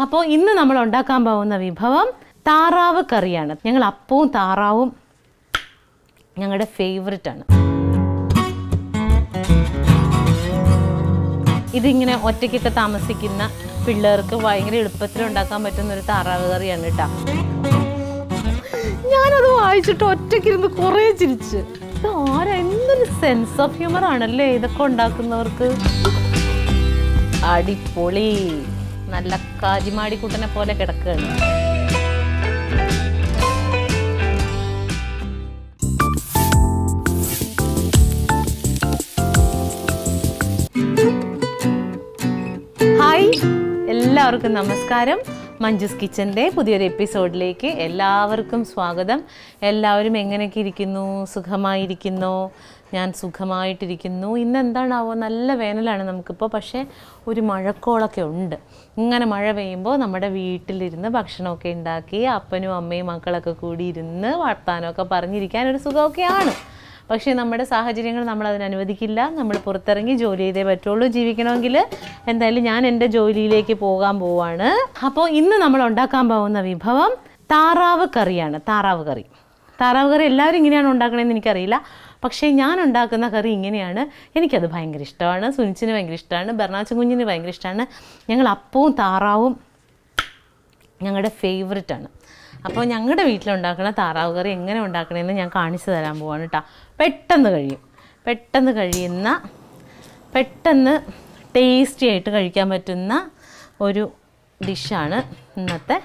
അപ്പോൾ ഇന്ന് നമ്മൾ ഉണ്ടാക്കാൻ പോകുന്ന വിഭവം താറാവ് കറിയാണ്. ഞങ്ങൾ അപ്പവും താറാവും ഞങ്ങളുടെ ഫേവററ്റ് ആണ്. ഇതിങ്ങനെ ഒറ്റയ്ക്കൊക്കെ താമസിക്കുന്ന പിള്ളേർക്ക് ഭയങ്കര എളുപ്പത്തിൽ ഉണ്ടാക്കാൻ പറ്റുന്ന ഒരു താറാവ് കറിയാണ് കേട്ടോ. ഞാനത് വായിച്ചിട്ട് ഒറ്റയ്ക്കിരുന്ന് കുറേ ചിരിച്ച്. ഇത് എന്തൊരു സെൻസ് ഓഫ് ഹ്യൂമർ ആണല്ലേ ഇതൊക്കെ ഉണ്ടാക്കുന്നവർക്ക്. അടിപൊളി, നല്ല കാജിമാടിക്കുട്ടനെ പോലെ കിടക്കുകയാണ്. ഹായ്, എല്ലാവർക്കും നമസ്കാരം. മഞ്ജുസ് കിച്ചൻ്റെ പുതിയൊരു എപ്പിസോഡിലേക്ക് എല്ലാവർക്കും സ്വാഗതം. എല്ലാവരും എങ്ങനെയൊക്കെ ഇരിക്കുന്നു? സുഖമായിരിക്കുന്നോ? ഞാൻ സുഖമായിട്ടിരിക്കുന്നു. ഇന്ന് എന്താണാവോ, നല്ല വേനലാണ് നമുക്കിപ്പോൾ, പക്ഷേ ഒരു മഴക്കോളൊക്കെ ഉണ്ട്. ഇങ്ങനെ മഴ പെയ്യുമ്പോൾ നമ്മുടെ വീട്ടിലിരുന്ന് ഭക്ഷണമൊക്കെ ഉണ്ടാക്കി അപ്പനും അമ്മയും മക്കളൊക്കെ കൂടി ഇരുന്ന് വർത്താനമൊക്കെ പറഞ്ഞിരിക്കാൻ ഒരു സുഖമൊക്കെയാണ്. പക്ഷേ നമ്മുടെ സാഹചര്യങ്ങൾ നമ്മളതിന് അനുവദിക്കില്ല. നമ്മൾ പുറത്തിറങ്ങി ജോലി ചെയ്തേ പറ്റുള്ളൂ. ജീവിക്കണമെങ്കിൽ എന്തായാലും ഞാൻ എൻ്റെ ജോലിയിലേക്ക് പോകാൻ പോവാണ്. അപ്പോൾ ഇന്ന് നമ്മൾ ഉണ്ടാക്കാൻ പോകുന്ന വിഭവം താറാവ് കറിയാണ്. താറാവ് കറി എല്ലാവരും ഇങ്ങനെയാണ് ഉണ്ടാക്കണമെന്ന് എനിക്കറിയില്ല. പക്ഷേ ഞാൻ ഉണ്ടാക്കുന്ന കറി ഇങ്ങനെയാണ്. എനിക്കത് ഭയങ്കര ഇഷ്ടമാണ്. സുനിച്ചിന് ഭയങ്കര ഇഷ്ടമാണ്. ബെർണാച്ചൻ കുഞ്ഞിന് ഭയങ്കര ഇഷ്ടമാണ്. ഞങ്ങൾ അപ്പവും താറാവും ഞങ്ങളുടെ ഫേവററ്റ് ആണ്. അപ്പോൾ ഞങ്ങളുടെ വീട്ടിലുണ്ടാക്കുന്ന താറാവ് കറി എങ്ങനെ ഉണ്ടാക്കണമെന്ന് ഞാൻ കാണിച്ചു തരാൻ പോവാണ് കേട്ടോ. പെട്ടെന്ന് ടേസ്റ്റി ആയിട്ട് കഴിക്കാൻ പറ്റുന്ന ഒരു ഡിഷാണ് ഇന്നത്തെ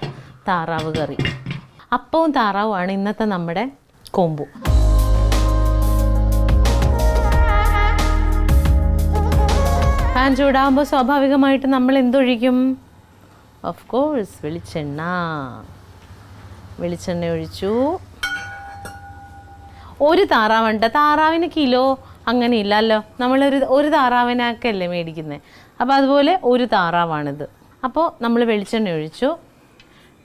താറാവ് കറി. അപ്പവും താറാവുമാണ് ഇന്നത്തെ നമ്മുടെ കോംബോ. പാൻ ചൂടാകുമ്പോൾ സ്വാഭാവികമായിട്ട് നമ്മൾ എന്തൊഴിക്കും? ഓഫ് കോഴ്സ് വെളിച്ചെണ്ണ ഒഴിച്ചു. ഒരു താറാവുണ്ട്. താറാവിന് കിലോ അങ്ങനെ ഇല്ലല്ലോ, ഒരു താറാവിനൊക്കെ അല്ലേ മേടിക്കുന്നത്. അപ്പോൾ അതുപോലെ ഒരു താറാവാണിത്. അപ്പോൾ നമ്മൾ വെളിച്ചെണ്ണ ഒഴിച്ചു.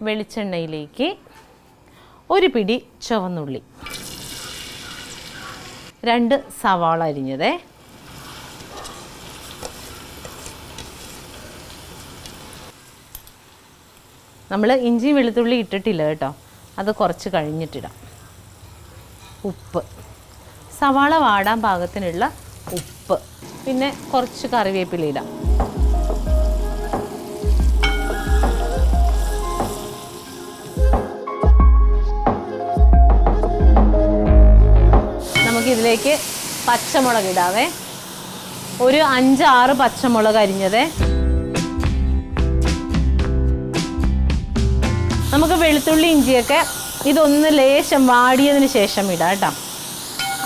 വെളിച്ചെണ്ണയിലേക്ക് ഒരു പിടി ചുവന്നുള്ളി, 2 സവാള അരിഞ്ഞത്, നമ്മൾ ഇഞ്ചിയും വെളുത്തുള്ളി ഇട്ടിട്ടില്ല കേട്ടോ, അത് കുറച്ച് കഴിഞ്ഞിട്ടിടാം. ഉപ്പ്, സവാള വാടാൻ പാകത്തിനുള്ള ഉപ്പ്, പിന്നെ കുറച്ച് കറിവേപ്പില ഇടാം. നമുക്കിതിലേക്ക് പച്ചമുളക് ഇടാവേ. ഒരു 5-6 പച്ചമുളക് അരിഞ്ഞത്. നമുക്ക് വെളുത്തുള്ളി ഇഞ്ചിയൊക്കെ ഇതൊന്ന് ലേശം വാടിയതിന് ശേഷം ഇടാം കേട്ടോ.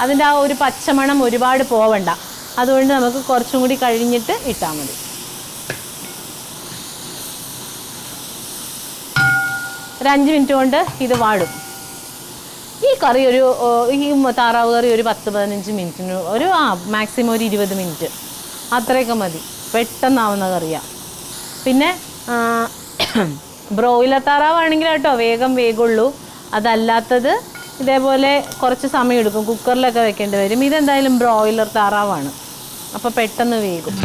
അതിൻ്റെ ആ ഒരു പച്ചമണം ഒരുപാട് പോവണ്ട. അതുകൊണ്ട് നമുക്ക് കുറച്ചും കൂടി കഴിഞ്ഞിട്ട് ഇട്ടാൽ മതി. ഒരു 5 മിനിറ്റ് കൊണ്ട് ഇത് വാടും. ഈ കറി ഈ താറാവ് കറി ഒരു 10-15 മിനിറ്റിന് മാക്സിമം ഒരു 20 മിനിറ്റ് അത്രയൊക്കെ മതി. പെട്ടെന്നാവുന്ന കറിയാണ്. പിന്നെ ബ്രോയിലർ താറാവാണെങ്കിൽ കേട്ടോ വേഗുള്ളൂ. അതല്ലാത്തത് ഇതേപോലെ കുറച്ച് സമയം എടുക്കും, കുക്കറിലൊക്കെ വെക്കേണ്ടി വരും. ഇതെന്തായാലും ബ്രോയിലർ താറാവാണ്, അപ്പോൾ പെട്ടെന്ന് വേകും.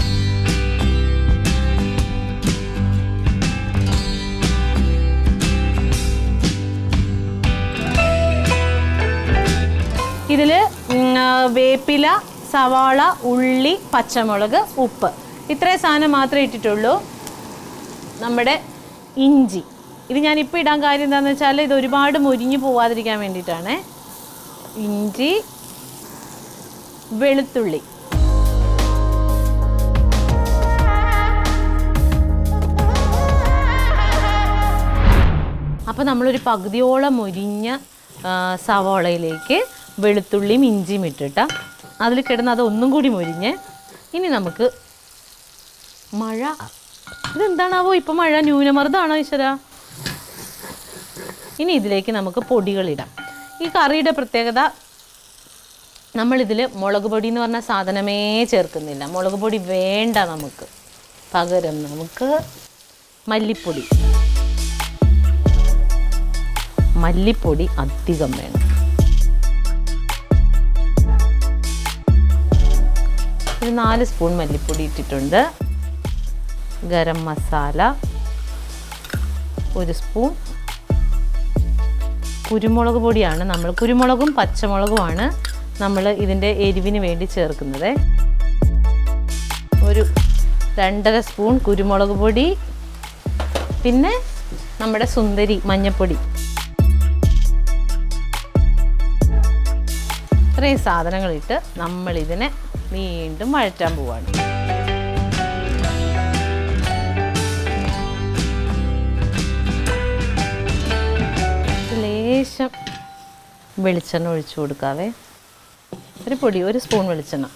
ഇതിൽ വേപ്പില, സവാള, ഉള്ളി, പച്ചമുളക്, ഉപ്പ്, ഇത്രയും സാധനം മാത്രമേ ഇട്ടിട്ടുള്ളൂ. നമ്മുടെ ഇഞ്ചി, ഇത് ഞാനിപ്പോൾ ഇടാൻ കാര്യം എന്താണെന്ന് വെച്ചാൽ ഇത് ഒരുപാട് മുരിഞ്ഞു പോവാതിരിക്കാൻ വേണ്ടിയിട്ടാണ്. ഇഞ്ചി, വെളുത്തുള്ളി, അപ്പോൾ നമ്മളൊരു പകുതിയോളം മുരിഞ്ഞ സവാളയിലേക്ക് വെളുത്തുള്ളിയും ഇഞ്ചിയും ഇട്ടിട്ട് അതിൽ കിടന്ന് അത് ഒന്നും കൂടി മുരിഞ്ഞ്. ഇനി നമുക്ക് ഇതെന്താണാവോ ഇപ്പം മഴ, ന്യൂനമർദ്ദമാണോ ഈശ്വര? ഇനി ഇതിലേക്ക് നമുക്ക് പൊടികളിടാം. ഈ കറിയുടെ പ്രത്യേകത, നമ്മളിതിൽ മുളക് പൊടി എന്ന് പറഞ്ഞ സാധനമേ ചേർക്കുന്നില്ല. മുളക് പൊടി വേണ്ട നമുക്ക്. പകരം നമുക്ക് മല്ലിപ്പൊടി അധികം വേണം. ഒരു 4 സ്പൂൺ മല്ലിപ്പൊടി ഇട്ടിട്ടുണ്ട്. ഗരം മസാല, 1 സ്പൂൺ കുരുമുളക് പൊടിയാണ്. നമ്മൾ കുരുമുളകും പച്ചമുളകുമാണ് നമ്മൾ ഇതിൻ്റെ എരിവിന് വേണ്ടി ചേർക്കുന്നത്. ഒരു 2.5 സ്പൂൺ കുരുമുളക് പൊടി, പിന്നെ നമ്മുടെ സുന്ദരി മഞ്ഞൾപ്പൊടി. ഇത്രയും സാധനങ്ങളിട്ട് നമ്മളിതിനെ വീണ്ടും വഴറ്റാൻ പോവാണ്. ലേശം വെളിച്ചെണ്ണ ഒഴിച്ചു കൊടുക്കാവേ. ഒരു സ്പൂൺ വെളിച്ചെണ്ണ,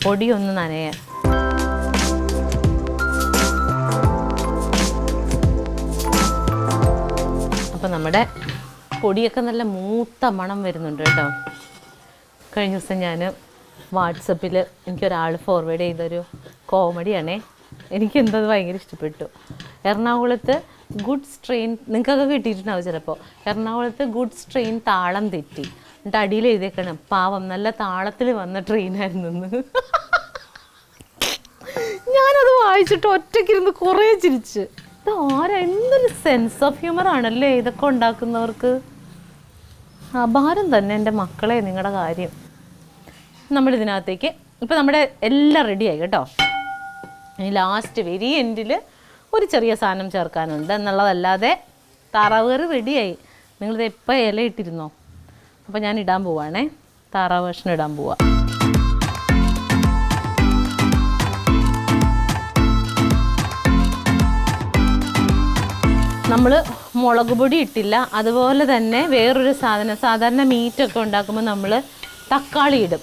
പൊടി ഒന്ന് നനയാൻ. അപ്പം നമ്മുടെ പൊടിയൊക്കെ നല്ല മൂത്ത മണം വരുന്നുണ്ട് കേട്ടോ. കഴിഞ്ഞ ദിവസം ഞാൻ വാട്സപ്പിൽ എനിക്കൊരാൾ ഫോർവേഡ് ചെയ്തൊരു കോമഡിയാണേ. എനിക്കെന്തത് ഭയങ്കര ഇഷ്ടപ്പെട്ടു. എറണാകുളത്ത് ഗുഡ്സ് ട്രെയിൻ, നിങ്ങൾക്കൊക്കെ കിട്ടിയിട്ടുണ്ടാവും ചിലപ്പോൾ. എറണാകുളത്ത് ഗുഡ്സ് ട്രെയിൻ താളം തെറ്റി, എന്നിട്ട് അടിയിൽ എഴുതിയേക്കണം പാവം നല്ല താളത്തിൽ വന്ന ട്രെയിനായിരുന്നു. ഞാനത് വായിച്ചിട്ട് ഒറ്റയ്ക്കിരുന്ന് കുറേ ചിരിച്ച്. ഇത് എന്തൊരു സെൻസ് ഓഫ് ഹ്യൂമർ ആണല്ലേ ഇതൊക്കെ ഉണ്ടാക്കുന്നവർക്ക്. അപാരം തന്നെ എൻ്റെ മക്കളെ നിങ്ങളുടെ കാര്യം. നമ്മളിതിനകത്തേക്ക് ഇപ്പം നമ്മുടെ എല്ലാം റെഡിയായി കേട്ടോ. ഇനി ലാസ്റ്റ് വെരി എൻഡിൽ ഒരു ചെറിയ സാധനം ചേർക്കാനുണ്ട് എന്നുള്ളതല്ലാതെ താറാവ് കറി റെഡിയായി. നിങ്ങളിത് എപ്പോൾ ഇല ഇട്ടിരുന്നോ? അപ്പോൾ ഞാൻ ഇടാൻ പോവാണേ, താറാവ് കഷ്ണം ഇടാൻ പോവാം. നമ്മൾ മുളക് പൊടി ഇട്ടില്ല. അതുപോലെ തന്നെ വേറൊരു സാധനം, സാധാരണ മീറ്റൊക്കെ ഉണ്ടാക്കുമ്പോൾ നമ്മൾ തക്കാളി ഇടും.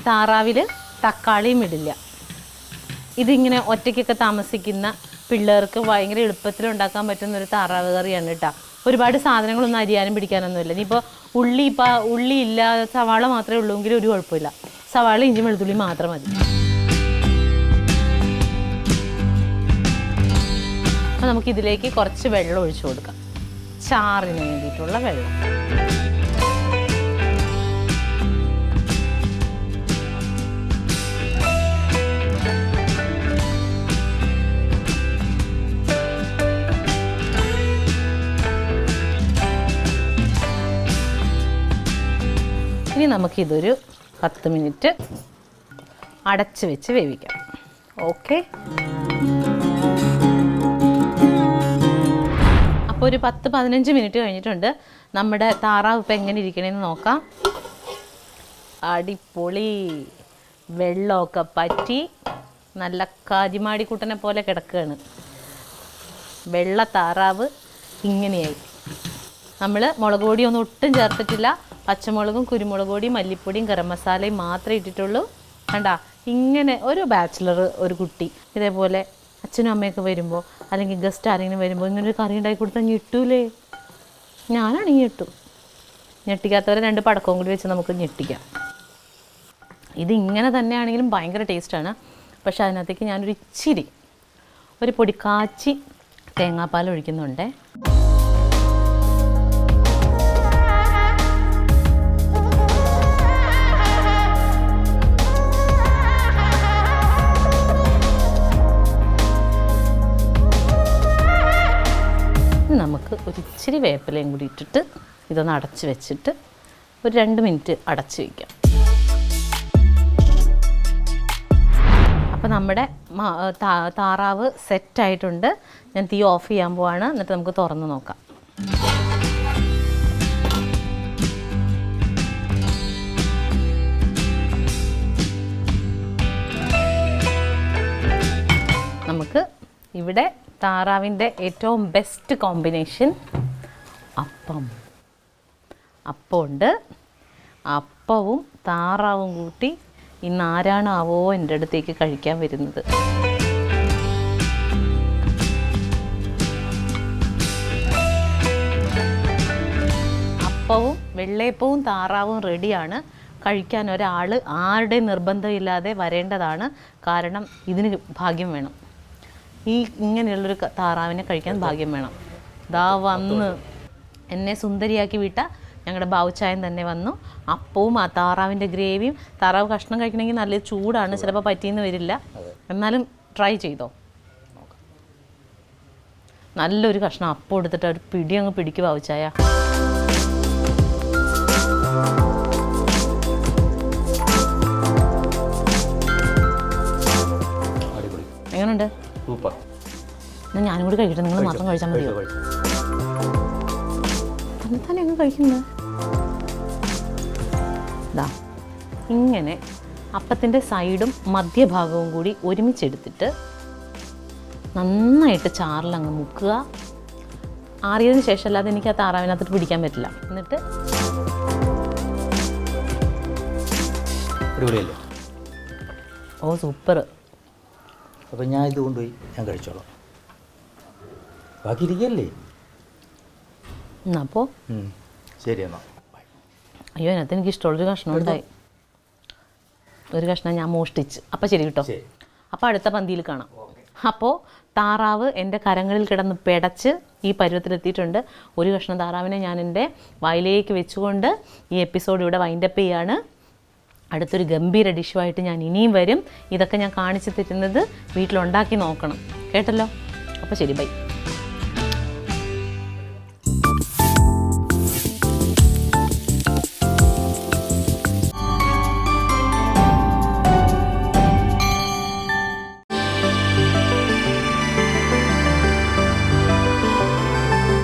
താറാവിൽ തക്കാളിയും ഇടില്ല. ഇതിങ്ങനെ ഒറ്റയ്ക്കൊക്കെ താമസിക്കുന്ന പിള്ളേർക്ക് ഭയങ്കര എളുപ്പത്തിൽ ഉണ്ടാക്കാൻ പറ്റുന്നൊരു താറാവ് കറിയാണ് കേട്ടോ. ഒരുപാട് സാധനങ്ങളൊന്നും അരിയാനും പിടിക്കാനൊന്നുമില്ല. ഇനിയിപ്പോൾ ഉള്ളി ഇല്ല, സവാള മാത്രമേ ഉള്ളൂങ്കിൽ ഒരു കുഴപ്പമില്ല. സവാള ഇഞ്ചി വെളുത്തുള്ളി മാത്രം മതി. അപ്പോൾ നമുക്കിതിലേക്ക് കുറച്ച് വെള്ളം ഒഴിച്ചു കൊടുക്കാം, ചാറിന് വേണ്ടിയിട്ടുള്ള വെള്ളം. ഇനി നമുക്കിതൊരു 10 മിനിറ്റ് അടച്ച് വെച്ച് വേവിക്കാം. ഓക്കെ, അപ്പോൾ ഒരു 10-15 മിനിറ്റ് കഴിഞ്ഞിട്ടുണ്ട്. നമ്മുടെ താറാവ് ഇപ്പം എങ്ങനെ ഇരിക്കണമെന്ന് നോക്കാം. അടിപൊളി, വെള്ളമൊക്കെ പറ്റി നല്ല കാരിമാടിക്കുട്ടനെ പോലെ കിടക്കുകയാണ്. വെള്ള താറാവ് ഇങ്ങനെയായി. നമ്മൾ മുളക് പൊടിയൊന്നും ഒട്ടും ചേർത്തിട്ടില്ല. പച്ചമുളകും കുരുമുളക് പൊടിയും മല്ലിപ്പൊടിയും ഗരം മസാലയും മാത്രമേ ഇട്ടിട്ടുള്ളൂ. കണ്ടാ, ഇങ്ങനെ ഒരു ബാച്ചിലർ ഒരു കുട്ടി ഇതേപോലെ അച്ഛനും അമ്മയൊക്കെ വരുമ്പോൾ അല്ലെങ്കിൽ ഗസ്റ്റ് ആരെങ്കിലും വരുമ്പോൾ ഇങ്ങനൊരു കറി ഉണ്ടാക്കി കൊടുത്താൽ ഞെട്ടൂലേ? ഞാനാണെങ്കിൽ ഞെട്ടും. ഞെട്ടിക്കാത്തവരെ 2 പടക്കവും കൂടി വെച്ച് നമുക്ക് ഞെട്ടിക്കാം. ഇതിങ്ങനെ തന്നെയാണെങ്കിലും ഭയങ്കര ടേസ്റ്റാണ്. പക്ഷേ അതിനകത്തേക്ക് ഞാനൊരു ഇച്ചിരി ഒരു പൊടി കാച്ചി തേങ്ങാപ്പാൽ ഒഴിക്കുന്നുണ്ട്. നമുക്ക് ഒരു ഇച്ചിരി വേപ്പിലയും കൂടി ഇട്ടിട്ട് ഇതൊന്ന് അടച്ച് വെച്ചിട്ട് ഒരു 2 മിനിറ്റ് അടച്ച് വയ്ക്കാം. അപ്പോൾ നമ്മുടെ താറാവ് സെറ്റായിട്ടുണ്ട്. ഞാൻ തീ ഓഫ് ചെയ്യാൻ പോവാണ്. എന്നിട്ട് നമുക്ക് തുറന്ന് നോക്കാം. നമുക്ക് ഇവിടെ താറാവിൻ്റെ ഏറ്റവും ബെസ്റ്റ് കോമ്പിനേഷൻ അപ്പമുണ്ട്. അപ്പവും താറാവും കൂട്ടി ഇന്ന് ആരാണാവോ എൻ്റെ അടുത്തേക്ക് കഴിക്കാൻ വരുന്നത്. അപ്പവും വെള്ളയപ്പവും താറാവും റെഡിയാണ്. കഴിക്കാൻ ഒരാൾ ആരുടെയും നിർബന്ധമില്ലാതെ വരേണ്ടതാണ്. കാരണം ഇതിന് ഭാഗ്യം വേണം. ഇങ്ങനെയുള്ളൊരു താറാവിനെ കഴിക്കാൻ ഭാഗ്യം വേണം. ദാ വന്ന് എന്നെ സുന്ദരിയാക്കി വിട്ട ഞങ്ങളുടെ ബാവുച്ചായൻ തന്നെ വന്നു. അപ്പവും ആ താറാവിൻ്റെ ഗ്രേവിയും. താറാവ് കഷ്ണം കഴിക്കണമെങ്കിൽ നല്ല ചൂടാണ്, ചിലപ്പോൾ പറ്റിയെന്ന് വരില്ല. എന്നാലും ട്രൈ ചെയ്തോ. നല്ലൊരു കഷ്ണം അപ്പം എടുത്തിട്ട് ഒരു പിടി അങ്ങ് പിടിക്കുക ആവശ്യമായ. എങ്ങനെയുണ്ട്? സൂപ്പർ. എന്നാൽ ഞാനും കൂടി കഴിക്കട്ടെ, നിങ്ങൾ മാത്രം കഴിച്ചാൽ മതിയോ? തന്നെ അങ്ങ് കഴിക്കുന്നത് ഇതാ ഇങ്ങനെ അപ്പത്തിൻ്റെ സൈഡും മധ്യഭാഗവും കൂടി ഒരുമിച്ചെടുത്തിട്ട് നന്നായിട്ട് ചാറിലങ്ങ് മുക്കുക. ആറിയതിന് ശേഷം അല്ലാതെ എനിക്ക് ആ താറാവിനകത്തിട്ട് പിടിക്കാൻ പറ്റില്ല. എന്നിട്ട് ഓ സൂപ്പർ. അപ്പോൾ ഞാൻ ഇത് കൊണ്ടുപോയി ഞാൻ കഴിച്ചോളാം. ബാക്കി ഇരിക്കല്ലേ? അപ്പോൾ ശരി എന്നാൽ. അയ്യോ അതിനകത്ത് എനിക്ക് ഇഷ്ടമുള്ളൊരു കഷ്ണം ഉണ്ടായി. ഒരു കഷ്ണം ഞാൻ മോഷ്ടിച്ച്. അപ്പോൾ ശരി കേട്ടോ. അപ്പോൾ അടുത്ത പന്തിയിൽ കാണാം. അപ്പോൾ താറാവ് എൻ്റെ കരങ്ങളിൽ കിടന്ന് പിടച്ച് ഈ പരുവത്തിലെത്തിയിട്ടുണ്ട്. ഒരു കഷ്ണം താറാവിനെ ഞാൻ എൻ്റെ വായിലേക്ക് വെച്ചുകൊണ്ട് ഈ എപ്പിസോഡ് ഇവിടെ വൈൻഡപ്പ് ചെയ്യാണ്. അടുത്തൊരു ഗംഭീര ഡിഷുമായിട്ട് ഞാൻ ഇനിയും വരും. ഇതൊക്കെ ഞാൻ കാണിച്ചു തരുന്നത് വീട്ടിലുണ്ടാക്കി നോക്കണം കേട്ടല്ലോ. അപ്പോൾ ശരി, ബൈ.